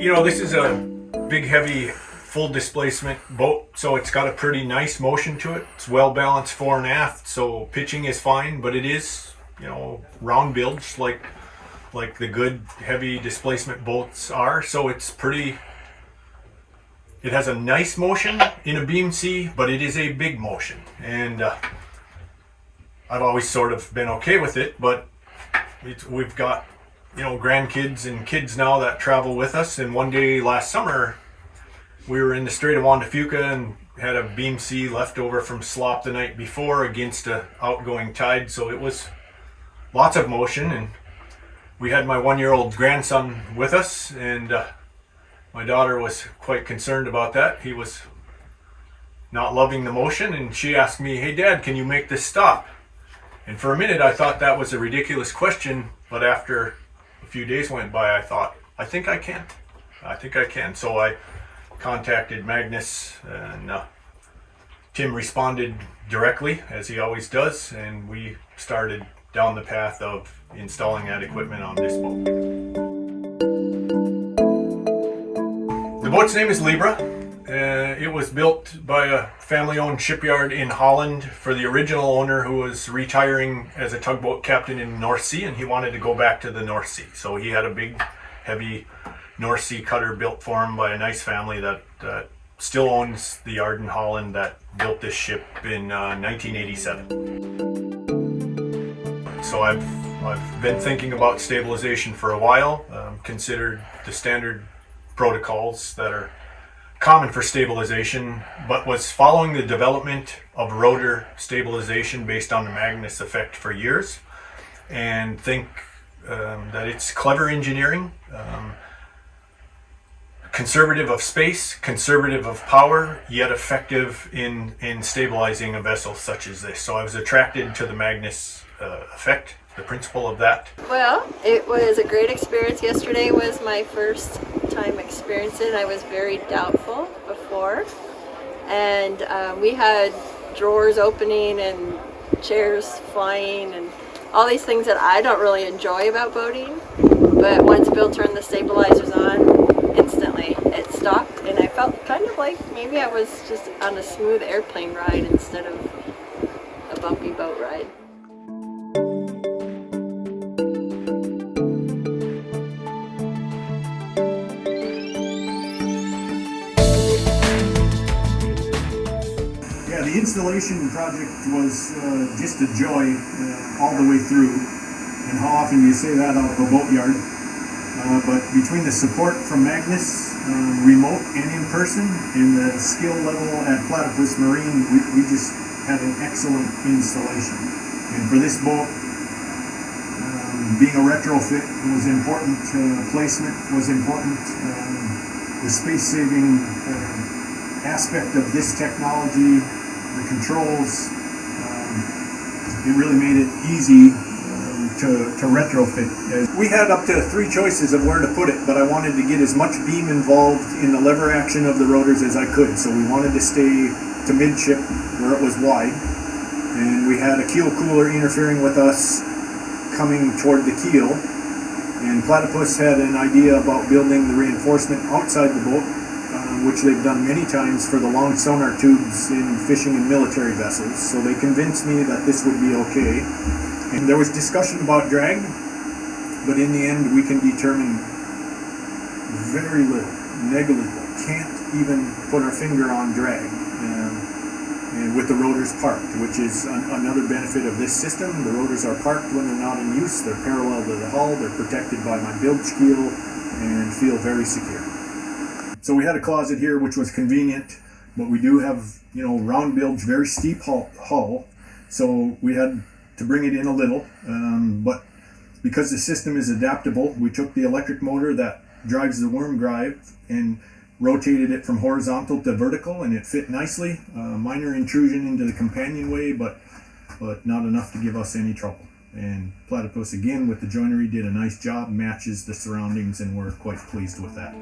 This is a big, heavy, full displacement boat, so it's got a pretty nice motion to it. It's well balanced fore and aft, so pitching is fine, but it is, round bilge like the good heavy displacement boats are. So it's pretty. It has a nice motion in a beam sea, but it is a big motion, and I've always sort of been okay with it. But we've got grandkids and kids now that travel with us. And one day last summer, we were in the Strait of Juan de Fuca and had a beam sea left over from slop the night before against a outgoing tide. So it was lots of motion, and we had my 1-year-old grandson with us, and my daughter was quite concerned about that. He was not loving the motion, and she asked me, "Hey Dad, can you make this stop?" And for a minute I thought that was a ridiculous question, but after a few days went by, I thought, I think I can. So I contacted Magnus, and Tim responded directly, as he always does, and we started down the path of installing that equipment on this boat. The boat's name is Libra. It was built by a family-owned shipyard in Holland for the original owner, who was retiring as a tugboat captain in the North Sea, and he wanted to go back to the North Sea. So he had a big, heavy North Sea cutter built for him by a nice family that still owns the yard in Holland that built this ship in 1987. So I've been thinking about stabilization for a while, considered the standard protocols that are common for stabilization, but was following the development of rotor stabilization based on the Magnus effect for years, and think that it's clever engineering, conservative of space, conservative of power, yet effective in stabilizing a vessel such as this. So I was attracted to the Magnus effect, the principle of that. Well, it was a great experience. Yesterday was my first time experiencing it. I was very doubtful before, and we had drawers opening and chairs flying and all these things that I don't really enjoy about boating. But once Bill turned the stabilizers on, instantly it stopped, and I felt kind of like maybe I was just on a smooth airplane ride instead of a bumpy boat ride. The installation project was just a joy all the way through, and how often do you say that out of a boat yard? But between the support from Magnus, remote and in person, and the skill level at Platypus Marine, we just had an excellent installation. And for this boat, being a retrofit was important, placement was important, the space-saving aspect of this technology, the controls, it really made it easy to retrofit. We had up to 3 choices of where to put it, but I wanted to get as much beam involved in the lever action of the rotors as I could. So we wanted to stay to midship where it was wide, and we had a keel cooler interfering with us coming toward the keel, and Platypus had an idea about building the reinforcement outside the boat, which they've done many times for the long sonar tubes in fishing and military vessels. So they convinced me that this would be okay. And there was discussion about drag, but in the end we can determine very little, negligible, can't even put our finger on drag, and with the rotors parked, which is another benefit of this system. The rotors are parked when they're not in use, they're parallel to the hull, they're protected by my bilge keel, and feel very secure. So we had a closet here, which was convenient, but we do have, round bilge, very steep hull, so we had to bring it in a little, but because the system is adaptable, we took the electric motor that drives the worm drive and rotated it from horizontal to vertical, and it fit nicely. Minor intrusion into the companionway, but not enough to give us any trouble. And Platypus, again, with the joinery, did a nice job, matches the surroundings, and we're quite pleased with that.